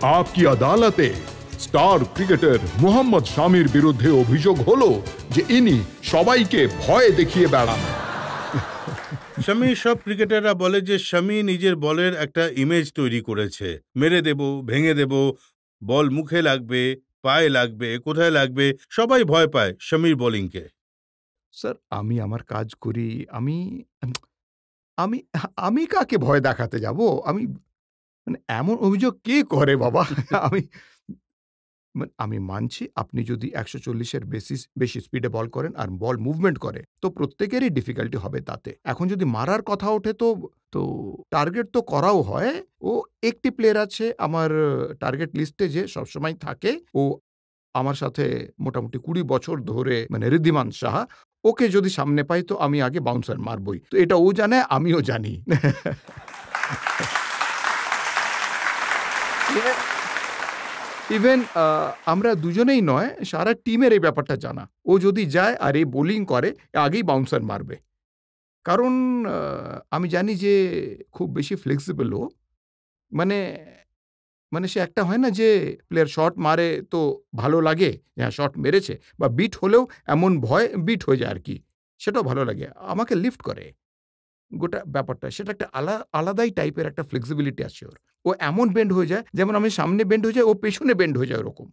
आपकी अदालते star cricketer Mohammad Shamir বিরুদ্ধে অভিযোগ হলো যে ইনি সবাইকে ভয় দেখিয়ে বেড়ান। শামি, সব ক্রিকেটাররা বলে যে শামি নিজের বলের একটা ইমেজ তৈরি করেছে, মেরে দেব, ভেঙে দেব, বল মুখে লাগবে, পায়ে লাগবে, কোথায় লাগবে, সবাই ভয় পায় শামির বোলিংকে। স্যার, আমি আমার কাজ করি, আমি আমি আমি কাকে ভয় দেখাতে যাব? আমি মানে এমন অভিযোগ কে করে বাবা? আমি আমি মানছি আপনি যদি ১৪০-এর বেশি স্পিডে বল করেন আর বল মুভমেন্ট করে তো প্রত্যেকেরই ডিফিকাল্টি হবে তাতে। এখন যদি মারার কথা ওঠে তো টার্গেট তো করাও হয়। ও একটি প্লেয়ার আছে আমার টার্গেট লিস্টে যে সবসময় থাকে, ও আমার সাথে মোটামুটি ২০ বছর ধরে, মানে ঋদ্ধিমান সাহা। ওকে যদি সামনে পাই তো আমি আগে বাউন্সার মারবই। তো এটা ও জানে, আমিও জানি। ইভেন আমরা দুজনেই নয়, সারা টিমের এই ব্যাপারটা জানা। ও যদি যায় আর এই বোলিং করে, আগেই বাউন্সার মারবে। কারণ আমি জানি যে খুব বেশি ফ্লেক্সিবল ও। মানে মানে সে একটা হয় না যে প্লেয়ার শট মারে তো ভালো লাগে, হ্যাঁ শট মেরেছে, বা বিট হলেও এমন ভয় বিট হয়ে যায় আর কি, সেটাও ভালো লাগে। আমাকে লিফট করে গোটা ব্যাপারটা, সেটা একটা আলাদাই টাইপের একটা ফ্লেক্সিবিলিটি আছে ওর। ও এমন বেন্ড হয়ে যায়, যেমন আমি সামনে বেন্ড হয়ে যায়, ও পেছনে বেন্ড হয়ে যায় ওরকম।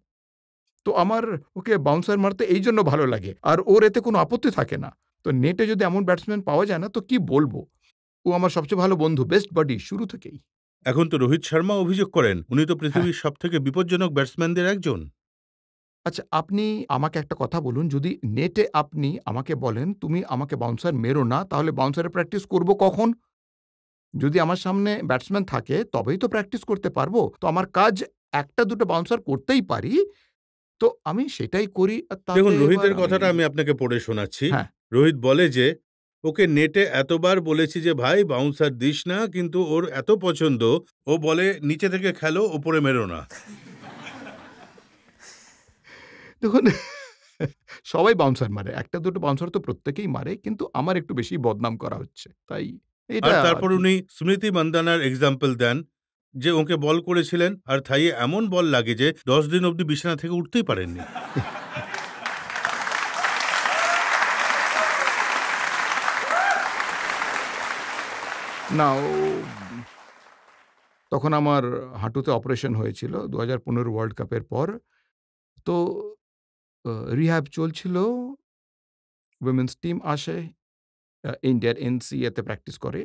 তো আমার ওকে বাউন্সার মারতে এই জন্য ভালো লাগে, আর ওর এতে কোনো আপত্তি থাকে না। তো নেটে যদি এমন ব্যাটসম্যান পাওয়া যায় না তো কি বলবো, ও আমার সবচেয়ে ভালো বন্ধু, বেস্ট বাডি শুরু থেকেই। এখন তো রোহিত শর্মা অভিযোগ করেন উনি তো পৃথিবীর সব থেকে বিপজ্জনক ব্যাটসম্যানদের একজন। আচ্ছা, আপনি আমাকে একটা কথা বলুন, যদি নেটে আপনি আমাকে বলেন তুমি আমাকে বাউন্সার মেরো না, তাহলে বাউন্সারের প্র্যাকটিস করব কখন? যদি আমার সামনে ব্যাটসম্যান থাকে তবেই তো প্র্যাকটিস করতে পারবো। তো আমার কাজ একটা দুটো বাউন্সার করতেই পারি, তো আমি সেটাই করি। দেখুন, রোহিতের কথাটা আমি আপনাকে পড়ে শোনাচ্ছি। হ্যাঁ। রোহিত বলে যে ওকে নেটে এতবার বলেছি যে ভাই বাউন্সার দিস না, কিন্তু ওর এত পছন্দ, ও বলে নিচে থেকে খেলো, ওপরে মেরো না। দেখুন, সবাই বাউন্সার মারে, একটা দুটো বাউন্সার তো প্রত্যেকেই মারে, কিন্তু আমার একটু বেশি বদনাম করা হচ্ছে, তাই এটা। আর তারপর উনি স্মৃতি মান্দানার এক্সাম্পল দেন যে ওকে বল করেছিলেন আর থাইয়ে এমন বল লাগে যে 10 দিন অবধি বিছানা থেকে উঠতেই পারেননি। না, তখন আমার হাঁটুতে অপারেশন হয়েছিল ২০১৫ ওয়ার্ল্ড কাপের পর। তো রিহ্যাব চলছিল, উইমেন্স টিম আসে, ইন্ডিয়ার এনসিএতে প্র্যাকটিস করে।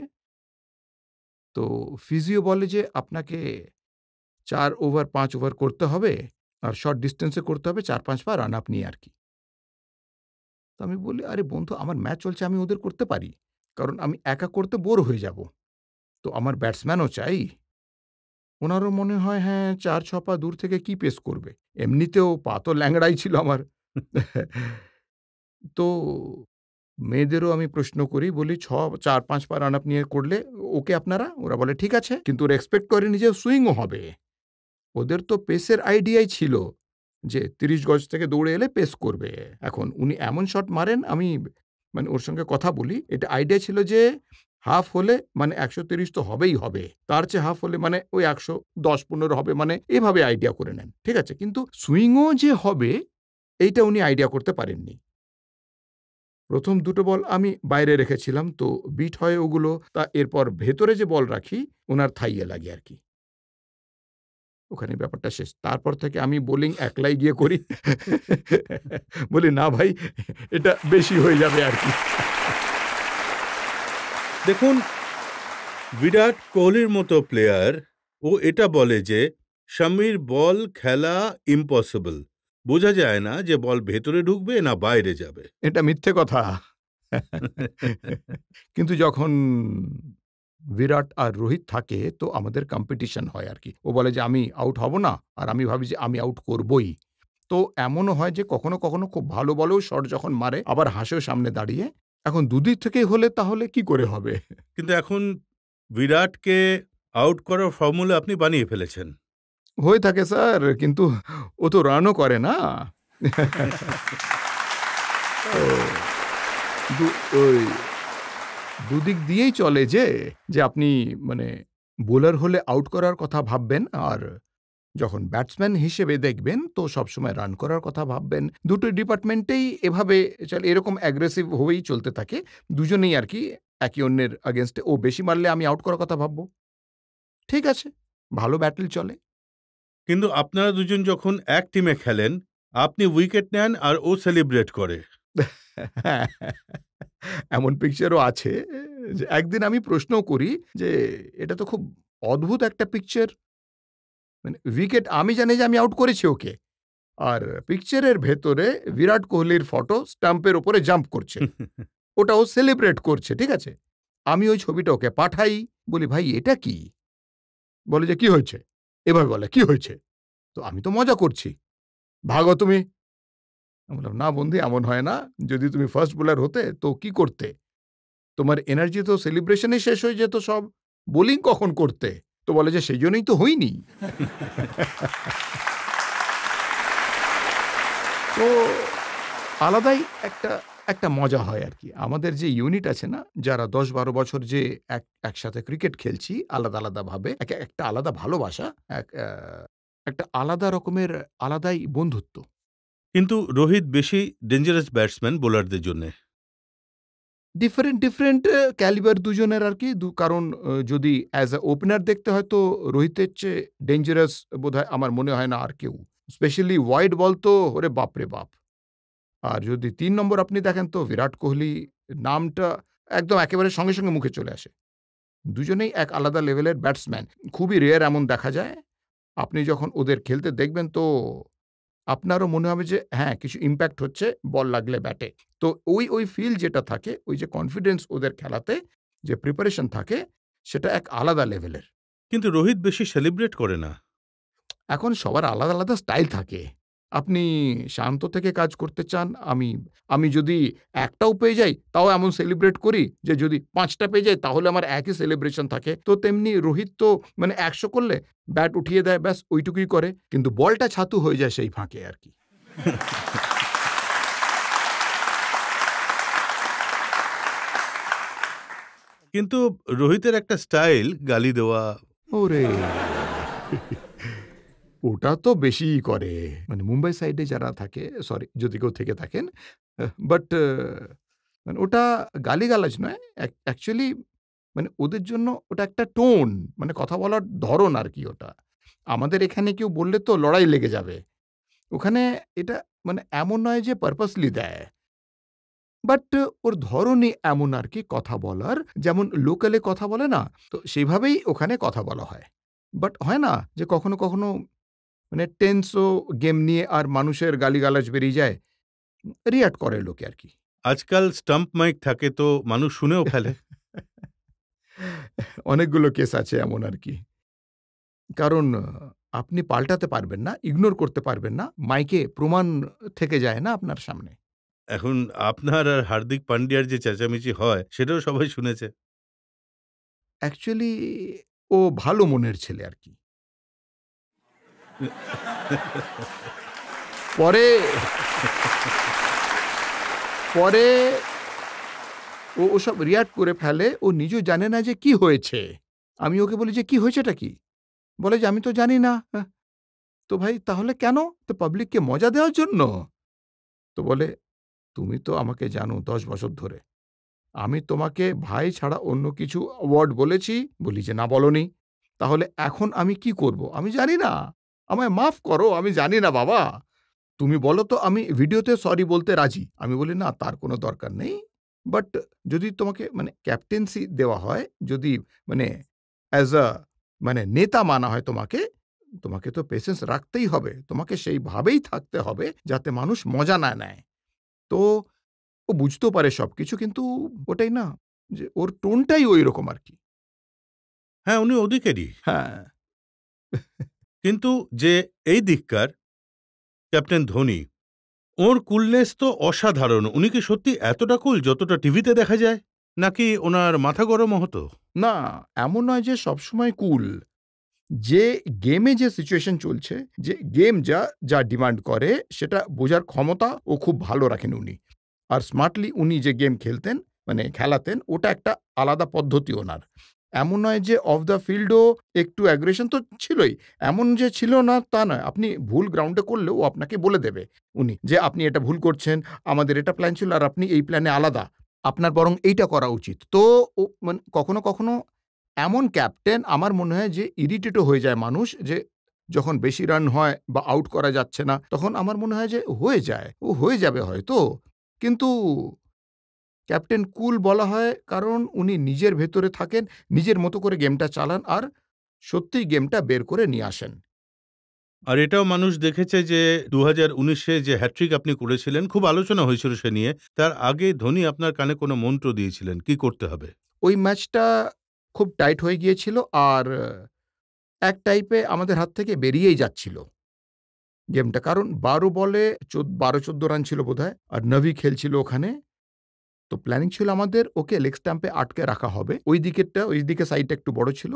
তো ফিজিও বলে যে আপনাকে ৪ ওভার ৫ ওভার করতে হবে, আর শর্ট ডিস্টেন্সে করতে হবে ৪-৫ বার রান আপ নিয়ে আর কি। তো আমি বলি, আরে বন্ধু, আমার ম্যাচ চলছে, আমি ওদের করতে পারি, কারণ আমি একা করতে বোর হয়ে যাব। তো আমার ব্যাটসম্যানও চাই। ওনারও মনে হয় হ্যাঁ ৪-৬ পা দূর থেকে কি পেস করবে, এমনিতেও পা তো ল্যাংড়াই ছিল আমার। তো মেয়েদেরও আমি প্রশ্ন করি, বলি ৪-৫ পা রান আপ নিয়ে করলে ওকে আপনারা? ওরা বলে ঠিক আছে, কিন্তু ওরা এক্সপেক্ট করেনি যে সুইংও হবে। ওদের তো পেসের আইডিয়াই ছিল যে ৩০ গজ থেকে দৌড়ে এলে পেস করবে। এখন উনি এমন শট মারেন, আমি মানে ওর সঙ্গে কথা বলি, এটা আইডিয়া ছিল যে হাফ হলে মানে ১৩০ তো হবেই হবে, তার চেয়ে হাফ হলে মানে ওই ১১০-১৫ হবে, মানে এভাবে আইডিয়া করে নেন, ঠিক আছে। কিন্তু সুইংও যে হবে এইটা উনি আইডিয়া করতে পারেননি। প্রথম দুটো বল আমি বাইরে রেখেছিলাম, তো বিট হয় ওগুলো, তা এরপর ভেতরে যে বল রাখি ওনার থাইয়ে লাগে আর কি, ওখানে ব্যাপারটা শেষ। তারপর থেকে আমি বোলিং একলাই গিয়ে করি। বলি না ভাই, এটা বেশি হয়ে যাবে আর কি। দেখুন, বিরাট কোহলির মতো প্লেয়ার ও এটা বলে যে শামির বল খেলা ইম্পসিবল, বোঝা যায় না যে বল ভেতরে ঢুকবে না বাইরে যাবে। এটা মিথ্যে কথা। কিন্তু যখন বিরাট আর রোহিত থাকে তো আমাদের কম্পিটিশন হয় আর কি। ও বলে যে আমি আউট হব না, আর আমি ভাবি যে আমি আউট করবই। তো এমনও হয় যে কখনো কখনো খুব ভালো বলেও শট যখন মারে, আবার হাসেও সামনে দাঁড়িয়ে। এখন দুদিক থেকেই হলে তাহলে কি করে হবে? কিন্তু এখন বিরাটকে আউট করার ফর্মুলা আপনি বানিয়ে ফেলেছেন। হয়ে থাকে স্যার, কিন্তু ও তো রানও করে না। ওই দুদিক দিয়েই চলে যে আপনি মানে বোলার হলে আউট করার কথা ভাববেন, আর যখন ব্যাটসম্যান হিসেবে দেখবেন তো সবসময় রান করার কথা ভাববেন। দুটো ডিপার্টমেন্টেই এভাবে এরকম অ্যাগ্রেসিভ হয়েই চলতে থাকে। দুজনেই আর কি একে অন্যের আগেনস্টে ও বেশি মারলে আমি আউট করার কথা ভাববো। ঠিক আছে, ভালো ব্যাটল চলে। কিন্তু আপনারা দুজন যখন এক টিমে খেলেন, আপনি উইকেট নেন আর ও সেলিব্রেট করে। এমন পিকচারও আছে যে একদিন আমি প্রশ্নও করি যে এটা তো খুব অদ্ভুত একটা পিকচার, মানে উইকেট আমি জানি যে আমি আউট করেছি ওকে, আর পিকচারের ভেতরে বিরাট কোহলির ফটো স্টাম্পের উপরে জাম্প করছে, ওটাও সেলিব্রেট করছে। ঠিক আছে, আমি ওই ছবিটা ওকে পাঠাই, বলি ভাই এটা কি? বলে যে কি হয়েছে, এভাবে বলে কি হয়েছে, তো আমি তো মজা করছি, ভাগো তুমি। আমি বললাম না বন্ধু, এমন হয় না, যদি তুমি ফার্স্ট বোলার হতে তো কি করতে? তোমার এনার্জি তো সেলিব্রেশনে শেষ হয়ে যেত সব, বোলিং কখন করতে? তো বলে যে সেই জন্যই তো হইনি। তো আলাদাই একটা একটা মজা হয় আর কি। আমাদের যে ইউনিট আছে না, যারা ১০-১২ বছর যে একসাথে ক্রিকেট খেলছি আলাদা আলাদাভাবে, একটা আলাদা ভালোবাসা, একটা আলাদা রকমের আলাদাই বন্ধুত্ব। কিন্তু রোহিত বেশি ডেঞ্জারাস ব্যাটসম্যান বোলারদের জন্য। ডিফারেন্ট ক্যালিবার দুজনের আর কি। কারণ যদি অ্যাজ আ ওপেনার দেখতে হয় তো রোহিতের চেয়ে ডেঞ্জারাস বোধহয় আমার মনে হয় না আর কেউ। স্পেশালি ওয়াইড বল তো ওরে বাপরে বাপ! আর যদি ৩ নম্বর আপনি দেখেন তো বিরাট কোহলি নামটা একদম একেবারে সঙ্গে, সঙ্গে মুখে চলে আসে। দুজনেই এক আলাদা লেভেলের ব্যাটসম্যান। খুবই রেয়ার এমন দেখা যায়। আপনি যখন ওদের খেলতে দেখবেন তো আপনারও মনে হবে যে হ্যাঁ, কিছু ইমপ্যাক্ট হচ্ছে বল লাগলে ব্যাটে। তো ওই ফিল যেটা থাকে, ওই যে কনফিডেন্স ওদের খেলাতে, যে প্রিপারেশন থাকে, সেটা এক আলাদা লেভেলের। কিন্তু রোহিত বেশি সেলিব্রেট করে না। এখন সবার আলাদা, আলাদা স্টাইল থাকে। আপনি শান্ত থেকে কাজ করতে চান, আমি যদি একটাও পেয়ে যাই তাও এমন সেলিব্রেট করি যে যদি ৫ টা পেয়ে যাই তাহলে আমার একই সেলিব্রেশন থাকে। তো তেমনি রোহিত তো মানে ১০০ করলে ব্যাট উঠিয়ে দেয়, ব্যাস ওইটুকুই করে। কিন্তু বলটা ছাতু হয়ে যায় সেই ফাঁকে আর কি। কিন্তু রোহিতের একটা স্টাইল গালি দেওয়া। ওরে! ওটা তো বেশিই করে। মানে মুম্বাই সাইডে যারা থাকে, সরি যদি কেউ থেকে থাকেন, বাট মানে ওটা গালিগালাজ নয়। অ্যাকচুয়ালি মানে ওদের জন্য ওটা একটা টোন, মানে কথা বলার ধরন আর কি ওটা। আমাদের এখানে কেউ বললে তো লড়াই লেগে যাবে। ওখানে এটা মানে এমন নয় যে পারপাসলি দেয়। বাট ওর ধরনই এমন আর কি কথা বলার, যেমন লোকালে কথা বলে না? তো সেভাবেই ওখানে কথা বলা হয়। বাট হয় না যে কখনো, কখনো মানে টেন্সও গেম নিয়ে আর মানুষের গালিগালাজ বেরিয়ে যায়, রিঅ্যাক্ট করে লোকে আর কি। আজকাল স্টাম্প মাইক থাকে তো মানুষ শুনেও ফেলে। অনেকগুলো কেস আছে এমন আর কি। কারণ আপনি পাল্টাতে পারবেন না, ইগনোর করতে পারবেন না। মাইকে প্রমাণ থেকে যায় না আপনার সামনে। এখন আপনার আর হার্দিক পান্ডিয়ার যে চেঁচামেচি হয় সেটাও সবাই শুনেছে। অ্যাকচুয়ালি ও ভালো মনের ছেলে আর কি। পরে পরে ওসব রিঅ্যাক্ট করে ফেলে। ও নিজেও জানে না যে কি হয়েছে। আমি ওকে বলি যে, "কি হয়েছেটা কি?" বলে যে, "আমি তো জানি না।" তো ভাই তাহলে কেন? তো পাবলিককে মজা দেওয়ার জন্য? তো বলে, "তুমি তো আমাকে জানো ১০ বছর ধরে। আমি তোমাকে ভাই ছাড়া অন্য কিছু ওয়ার্ড বলেছি?" বলি যে, "না বলোনি।" "তাহলে এখন আমি কি করব?" "আমি জানি না। আমায় মাফ করো, আমি জানি না বাবা। তুমি বলো তো আমি ভিডিওতে সরি বলতে রাজি।" আমি বলি, "না, তার কোনো দরকার নেই। বাট যদি তোমাকে মানে ক্যাপ্টেন্সি দেওয়া হয়, যদি মানে অ্যাজ আ মানে নেতা মানা হয় তোমাকে, তোমাকে তো পেশেন্স রাখতেই হবে। তোমাকে সেইভাবেই থাকতে হবে যাতে মানুষ মজা না নেয়।" তো ও বুঝতেও পারে সবকিছু, কিন্তু ওটাই না যে ওর টোনটাই ঐরকম আরকি। হ্যাঁ, উনি ওদিকেরই। হ্যাঁ। কিন্তু যে এই দিককার ক্যাপ্টেন ধোনি, ওর কুলনেস তো অসাধারণ। উনি কি সত্যি এতটা কুল যতটা টিভিতে দেখা যায়? নাকি ওনার মাথা গরমও হতো? না, এমন নয় যে সবসময় কুল। যে গেমে যে সিচুয়েশন চলছে, যে গেম যা ডিমান্ড করে সেটা বোঝার ক্ষমতা ও খুব ভালো রাখেন উনি। আর স্মার্টলি উনি যে গেম খেলতেন, মানে খেলাতেন, ওটা একটা আলাদা পদ্ধতি ওনার। এমন নয় যে অফ দ্য ফিল্ডও একটু অ্যাগ্রেশন তো ছিলই। এমন যে ছিল না তা নয়। আপনি ভুল গ্রাউন্ডে করলেও ও আপনাকে বলে দেবে উনি যে, "আপনি এটা ভুল করছেন। আমাদের এটা প্ল্যান ছিল আর আপনি এই প্ল্যানে আলাদা। আপনার বরং এইটা করা উচিত।" তো ও মানে কখনো, কখনো এমন ক্যাপ্টেন আমার মনে হয় যে ইরিটেটও হয়ে যায় মানুষ যে যখন বেশি রান হয় বা আউট করা যাচ্ছে না, তখন আমার মনে হয় যে হয়ে যায়। ও হয়ে যাবে হয়তো। কিন্তু ক্যাপ্টেন কুল বলা হয় কারণ উনি নিজের ভেতরে থাকেন, নিজের মতো করে গেমটা চালান আর সত্যিই গেমটা বের করে নিয়ে আসেন। আর এটাও মানুষ দেখেছে যে 2019-এ যে হ্যাট্রিক আপনি করেছিলেন, খুব আলোচনা হয়েছিল সে নিয়ে। তার আগে ধোনি আপনার কানে কোনো মন্ত্র দিয়েছিলেন, কি করতে হবে? ওই ম্যাচটা খুব টাইট হয়ে গিয়েছিল আর এক টাইপে আমাদের হাত থেকে বেরিয়েই যাচ্ছিল গেমটা। কারণ ১২ বলে ১২-১৪ রান ছিল বোধহয়। আর নভি খেলছিল ওখানে। তো প্ল্যানিং ছিল আমাদের ওকে লেগ স্ট্যাম্পে আটকে রাখা হবে। ওই দিকে সাইডটা একটু বড় ছিল।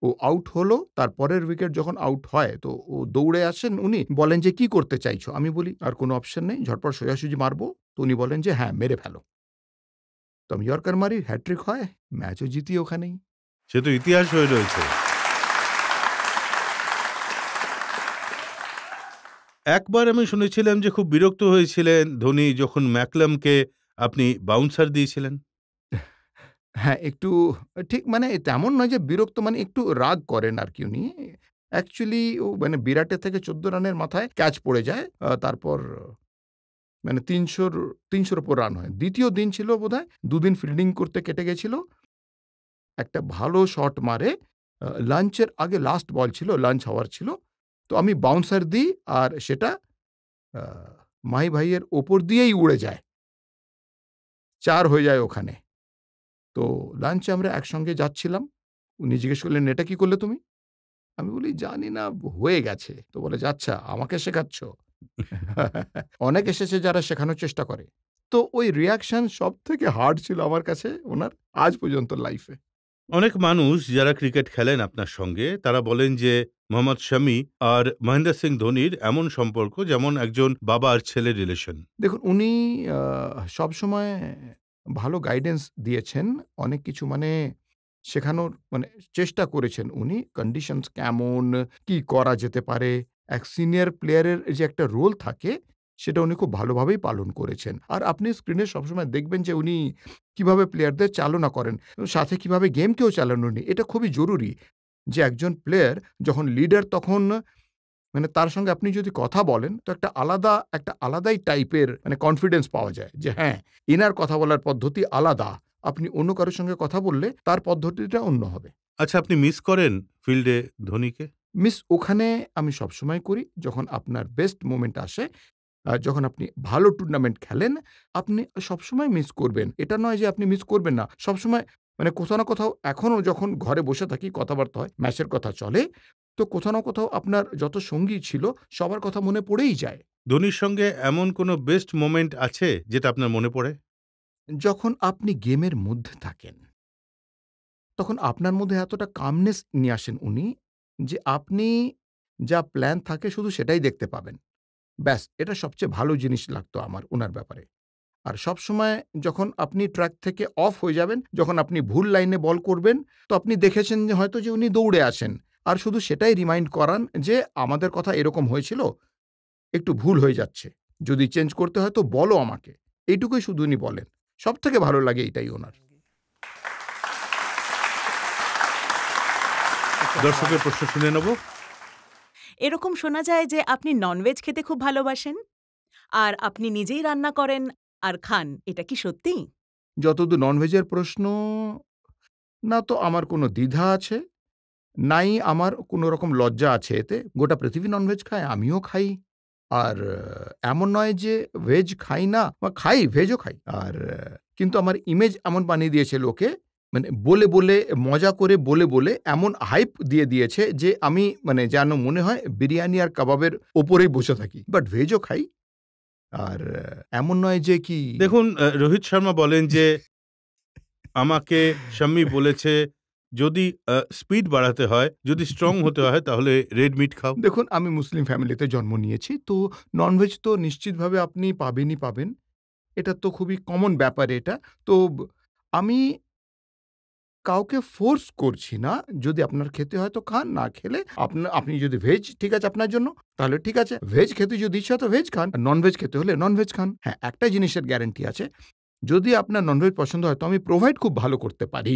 ও আউট হলো। তার পরের উইকেট যখন আউট হয় তো ও দৌড়ে আসেন উনি বলেন যে, "কি করতে চাইছো?" আমি বলি, "আর কোনো অপশন নেই। ঝটপট সোজাসুজি মারবো।" তো উনি বলেন যে, "হ্যাঁ, মেরে ফেলো।" তো আমি ইয়র্কার মারি, হ্যাট্রিক হয়, ম্যাচও জিতি ওখানেই। সে তো ইতিহাস হয়ে রয়েছে। একবার আমি শুনেছিলাম যে খুব বিরক্ত হয়েছিলেন ধোনি যখন ম্যাকলামকে আপনি বাউন্সার দিয়েছিলেন। হ্যাঁ, একটু ঠিক মানে তেমন নয় যে বিরক্ত মানে একটু রাগ করেন আরকি উনি। অ্যাকচুয়ালি ও মানে বিরাটের থেকে ১৪ রানের মাথায় ক্যাচ পড়ে যায়। তারপর মানে ৩০০ র উপর রান হয়। ২য় দিন ছিল বোধহয়। ২ দিন ফিল্ডিং করতে কেটে গেছিল। একটা ভালো শট মারে। লাঞ্চের আগে লাস্ট বল ছিল, লাঞ্চ আওয়ার ছিল। তো আমি বাউন্সার দিই আর সেটা আ মাহি ভাইয়ের ওপর দিয়েই উড়ে যায়। ৪ হয়ে যায় ওখানে। তো লাঞ্চে আমরা একসঙ্গে যাচ্ছিলাম। উনি জিজ্ঞেস করলেন, "এটা কি করলে তুমি?" আমি বলি, "জানি না, হয়ে গেছে।" তো বলে যে, "আচ্ছা, আমাকে শেখাচ্ছ?" অনেক এসেছে যারা শেখানোর চেষ্টা করে। তো ওই রিঅ্যাকশন সবথেকে হার্ড ছিল আমার কাছে উনার আজ পর্যন্ত লাইফে। অনেক মানুষ যারা ক্রিকেট খেলেন আপনার সঙ্গে তারা বলেন যে মোহাম্মদ শামি আর মহেন্দ্র সিং ধোনির এমন সম্পর্ক যেমন একজন বাবা আর ছেলের রিলেশন। দেখুন উনি আ সবসময় ভালো গাইডেন্স দিয়েছেন। অনেক কিছু মানে শেখানোর মানে চেষ্টা করেছেন উনি। কন্ডিশনস কেমন, কি করা যেতে পারে। এক সিনিয়র প্লেয়ারের যে একটা রোল থাকে, সেটা উনি খুব ভালোভাবেই পালন করেছেন। আর আপনি স্ক্রিনে সবসময় দেখবেন যে উনি কিভাবে প্লেয়ারদের চালনা করেন। সাথে কিভাবে গেমকেও চালান উনি। এটা খুবই জরুরি যে একজন প্লেয়ার যখন লিডার তখন মানে তার সঙ্গে আপনি যদি কথা বলেন তো একটা আলাদাই টাইপের মানে কনফিডেন্স পাওয়া যায় যে হ্যাঁ, ইনার কথা বলার পদ্ধতি আলাদা। আপনি অন্য কারো সঙ্গে কথা বললে তার পদ্ধতিটা অন্য হবে। আচ্ছা, আপনি মিস করেন ফিল্ডে ধোনিকে? মিস ওখানে আমি সবসময় করি যখন আপনার বেস্ট মোমেন্ট আসে, যখন আপনি ভালো টুর্নামেন্ট খেলেন, আপনি সবসময় মিস করবেন। এটা নয় যে আপনি মিস করবেন না। সবসময় মানে কোথাও না কোথাও এখনো যখন ঘরে বসে থাকি কথাবার্তা হয়, ম্যাচের কথা চলে, তো কোথাও না কোথাও আপনার যত সঙ্গী ছিল সবার কথা মনে পড়েই যায়। ধোনির সঙ্গে এমন কোনো বেস্ট মোমেন্ট আছে যেটা আপনার মনে পড়ে? যখন আপনি গেমের মধ্যে থাকেন, তখন আপনার মধ্যে এতটা কামনেস নিয়ে আসেন উনি যে আপনি যা প্ল্যান থাকে শুধু সেটাই দেখতে পাবেন। ব্যাস এটা সবচেয়ে ভালো জিনিস লাগতো আমার উনার ব্যাপারে। আর সবসময় যখন আপনি ট্র্যাক থেকে অফ হয়ে যাবেন, যখন আপনি ভুল লাইনে বল করবেন, তো আপনি দেখেছেন যে হয়তো যে উনি দৌড়ে আসেন। আর শুধু সেটাই রিমাইন্ড করান যে, "আমাদের কথা এরকম হয়েছিল, একটু ভুল হয়ে যাচ্ছে। যদি চেঞ্জ করতে হয় তো বলো আমাকে।" এইটুকুই শুধু উনি বলেন। সবথেকে ভালো লাগে এটাই উনার। দর্শকের প্রশ্ন শুনে নেব। এরকম শোনা যায় যে আপনি ননভেজ খেতে খুব ভালোবাসেন আর আপনি নিজেই রান্না করেন আর খান। এটা কি সত্যি? যতদূর ননভেজের প্রশ্ন, না তো আমার কোনো দ্বিধা আছে, নাই আমার কোনো রকম লজ্জা আছে এতে। গোটা পৃথিবী ননভেজ খায়, আমিও খাই। আর এমন নয় যে ভেজ খাই না, বা খাই, ভেজও খাই। আর কিন্তু আমার ইমেজ এমন বানিয়ে দিয়েছে লোকে, মানে বলে, মজা করে বলে এমন হাইপ দিয়ে দিয়েছে যে আমি মানে যেন মনে হয় বিরিয়ানি আর কাবাবের ওপরেই বসে থাকি। বাট ভেজও খাই। আর এমন নয় যে কি দেখুন, রোহিত শর্মা বলেন যে আমাকে শাম্মী বলেছে যদি স্পিড বাড়াতে হয়, যদি স্ট্রং হতে হয় তাহলে রেড মিট খাও। দেখুন আমি মুসলিম ফ্যামিলিতে জন্ম নিয়েছি। তো ননভেজ তো নিশ্চিতভাবে আপনি পাবেনই পাবেন। এটা তো খুবই কমন ব্যাপার এটা। তো আমি কাউকে ফোর্স করছি না। যদি আপনার খেতে হয় তো খান, না খেলে আপনি যদি ভেজ ঠিক আছে আপনার জন্য, তাহলে ঠিক আছে। ভেজ খেতে যদি ইচ্ছা হয় তো ভেজ খান, আর ননভেজ খেতে হলে ননভেজ খান। হ্যাঁ, একটা জিনিসের গ্যারান্টি আছে, যদি আপনার ননভেজ পছন্দ হয় তো আমি প্রোভাইড খুব ভালো করতে পারি।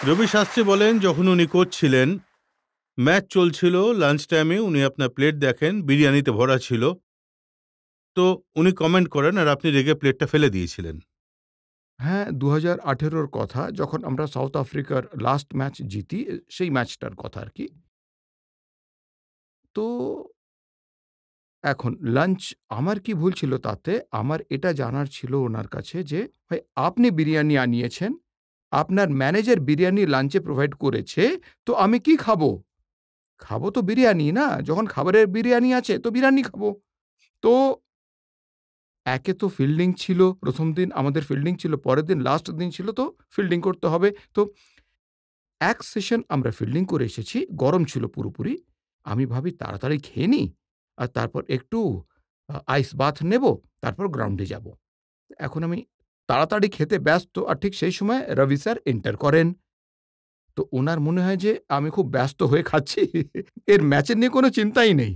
রবি শাস্ত্রী বলেন, যখন উনি কোচ ছিলেন, ম্যাচ চলছিল, লাঞ্চ টাইমে উনি আপনার প্লেট দেখেন, বিরিয়ানিতে ভরা ছিল, তো উনি কমেন্ট করেন আর আপনি রেগে প্লেটটা ফেলে দিয়েছিলেন। হ্যাঁ, 2018-র কথা, যখন আমরা সাউথ আফ্রিকার লাস্ট ম্যাচ জিতি, সেই ম্যাচটার কথা আর কি। তো এখন লাঞ্চ আমার কি ভুল ছিল তাতে? আমার এটা জানার ছিল ওনার কাছে যে, ভাই আপনি বিরিয়ানি আনিয়েছেন, আপনার ম্যানেজার বিরিয়ানি লাঞ্চে প্রোভাইড করেছে, তো আমি কি খাবো? খাবো তো বিরিয়ানি না? যখন খাবারের বিরিয়ানি আছে তো বিরিয়ানি খাবো। তো একে তো ফিল্ডিং ছিল, প্রথম দিন আমাদের ফিল্ডিং ছিল, পরের দিন লাস্ট দিন ছিল, তো ফিল্ডিং করতে হবে। তো এক সেশন আমরা ফিল্ডিং করে এসেছি, গরম ছিল পুরোপুরি। আমি ভাবি তাড়াতাড়ি খেয়ে নিই, আর তারপর একটু আইস বাথ নেব, তারপর গ্রাউন্ডে যাব। এখন আমি তাড়াতাড়ি খেতে ব্যস্ত, আর ঠিক সেই সময় রবি স্যার এন্টার করেন। তো ওনার মনে হয় যে আমি খুব ব্যস্ত হয়ে খাচ্ছি, এর ম্যাচের নিয়ে কোনো চিন্তাই নেই।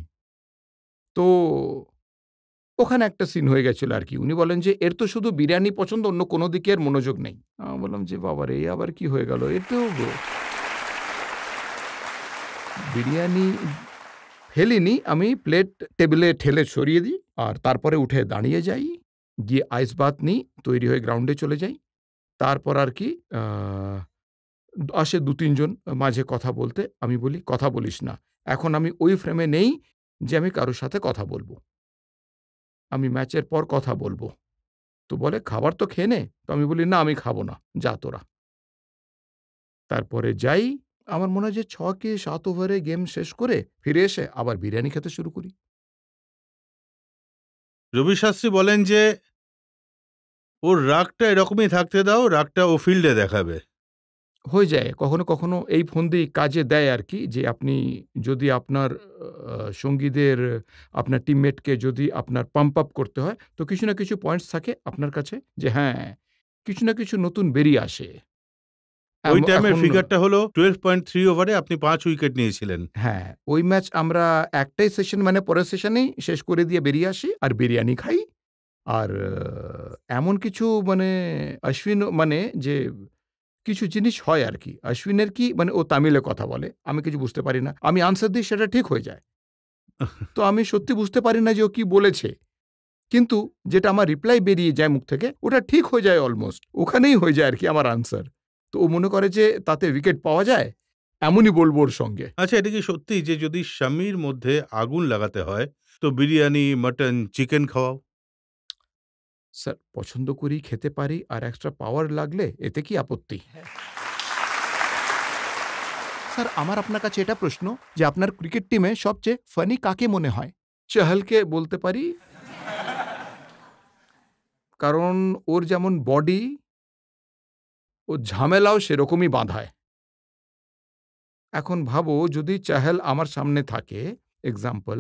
তো ওখানে একটা সিন হয়ে গেছিল আর কি। উনি বলেন যে, এর তো শুধু বিরিয়ানি পছন্দ, অন্য কোনো দিকে এর মনোযোগ নেই। আমি বললাম যে, বাবারে, এই আবার কি হয়ে গেল? এর তো বিরিয়ানি ফেলিনি, আমি প্লেট টেবিলে ঠেলে সরিয়ে দিই, আর তারপরে উঠে দাঁড়িয়ে যাই, গিয়ে আইস বাথ নিই, তৈরি হয়ে গ্রাউন্ডে চলে যাই। তারপর আর কি আসে ২-৩ জন মাঝে কথা বলতে। আমি বলি, কথা বলিস না। এখন আমি ওই ফ্রেমে নেই যে আমি কারোর সাথে কথা বলব। আমি ম্যাচের পর কথা বলব। তো বলে, খাবার তো খেয়ে নে। তো আমি বলি, না আমি খাবো না, যা তোরা। তারপরে যাই, আমার মনে হয় যে ৬ কি ৭ ওভারে গেম শেষ করে ফিরে এসে আবার বিরিয়ানি খেতে শুরু করি। রবি শাস্ত্রী বলেন যে, ওর রাগটা এরকমই থাকতে দাও, রাগটা ও ফিল্ডে দেখাবে। হয়ে যায় কখনো, কখনো এই ফন্দি কাজে দেয় আর কি, যে আপনি যদি আপনার সঙ্গীদের, আপনার টিমমেটকে যদি আপনার পাম্প আপ করতে হয়, তো কিছু না কিছু পয়েন্টস থাকে আপনার কাছে যে হ্যাঁ, কিছু না কিছু নতুন বেরিয়ে আসে। ওই টাইমের এখন ফিগারটা হলো 12.3 ওভারে আপনি ৫ উইকেট নিয়েছিলেন। হ্যাঁ, ওই ম্যাচ আমরা একটাই সেশন, মানে পরের সেশনেই শেষ করে দিয়ে বেরিয়ে আসি, আর বিরিয়ানি খাই। আর এমন কিছু মানে অশ্বিন, মানে যে কিছু জিনিস হয় আর কি। অশ্বিনের কি মানে, ও তামিলে কথা বলে, আমি কিছু বুঝতে পারি না। আমি আনসার দিই, সেটা ঠিক হয়ে যায়। তো আমি সত্যি বুঝতে পারি না যে ও কি বলেছে। কিন্তু যেটা আমার রিপ্লাই বেরিয়ে যায় মুখ থেকে, ওটা ঠিক হয়ে যায় অলমোস্ট। ওখানেই হয়ে যায় আর কি আমার আনসার। তো ও মনে করে যে তাতে উইকেট পাওয়া যায়, এমনই বলবো ওর সঙ্গে। আচ্ছা, এটা কি সত্যি যে যদি স্বামীর মধ্যে আগুন লাগাতে হয় তো বিরিয়ানি, মটন, চিকেন খাওয়াও? স্যার, পছন্দ করি, খেতে পারি, আর এক্সট্রা পাওয়ার লাগলে এতে কি আপত্তি? স্যার, আমার আপনার কাছে এটা প্রশ্ন যে আপনার ক্রিকেট টিমে সবচেয়ে ফানি কাকে মনে হয়? চাহালকে বলতে পারি, কারণ ওর যেমন বডি, ও ঝামেলাও সেরকমই বাঁধায়। এখন ভাবো, যদি চাহাল আমার সামনে থাকে, এক্সাম্পল,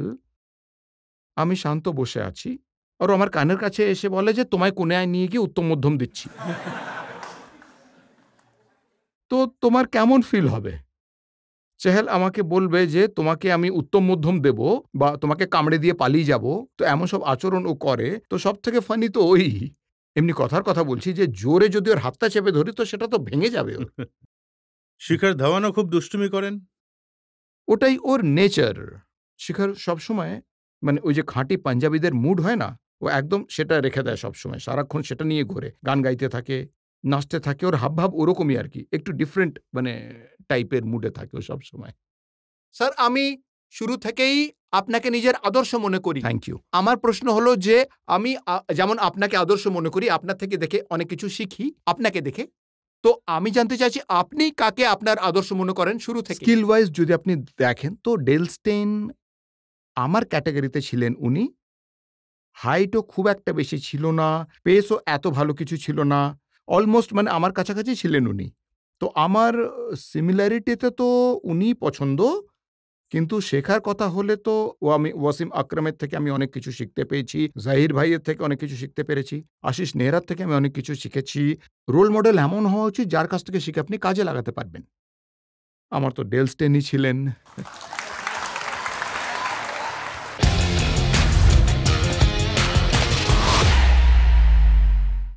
আমি শান্ত বসে আছি, আর ও আমার কানের কাছে এসে বলে যে তোমায় কোণায় নিয়ে গিয়ে উত্তম মধ্যম দিচ্ছি, তো তোমার কেমন ফিল হবে? চেহেল আমাকে বলবে যে তোমাকে আমি উত্তম মধ্যম দেব, বা তোমাকে কামড়ে দিয়ে পালিয়ে যাব, তো এমন সব আচরণ ও করে, তো সব থেকে ফানি তো ওই। এমনি কথার কথা বলছি, যে জোরে যদি ওর হাতটা চেপে ধরি তো সেটা তো ভেঙে যাবে ওর। শিখর ধাওয়ানও খুব দুষ্টুমি করেন। ওটাই ওর নেচার। শিখর সবসময়, মানে ওই যে খাঁটি পাঞ্জাবিদের মুড হয় না, ও একদম সেটা রেখে দেয় সবসময়, সারাক্ষণ সেটা নিয়ে ঘোরে, গান গাইতে থাকে, নাচতে থাকে, ওর হাবভাব ওরকমই আর কি, একটু ডিফারেন্ট মানে টাইপের মুডে থাকে ও সবসময়। স্যার, আমি শুরু থেকেই আপনাকে নিজের আদর্শ মনে করি। Thank you. আমার প্রশ্ন হলো যে, আমি যেমন আপনাকে আদর্শ মনে করি, আপনার থেকে দেখে অনেক কিছু শিখি আপনাকে দেখে, তো আমি জানতে চাইছি আপনি কাকে আপনার আদর্শ মনে করেন শুরু থেকে? স্কিল ওয়াইজ যদি আপনি দেখেন তো ডেল স্টেইন আমার ক্যাটাগরিতে ছিলেন উনি। হাইটও খুব একটা বেশি ছিল না, পেসও এত ভালো কিছু ছিল না, অলমোস্ট মানে আমার কাছাকাছি ছিলেন উনি। তো আমার সিমিলারিটিতে তো উনি পছন্দ, কিন্তু শেখার কথা হলে তো আমি ওয়াসিম আকরামের থেকে আমি অনেক কিছু শিখতে পেয়েছি, জাহির ভাইয়ের থেকে অনেক কিছু শিখতে পেরেছি, আশিস নেহরার থেকে আমি অনেক কিছু শিখেছি। রোল মডেল এমন হওয়া উচিত যার কাছ থেকে শিখে আপনি কাজে লাগাতে পারবেন। আমার তো ডেল স্টেনই ছিলেন।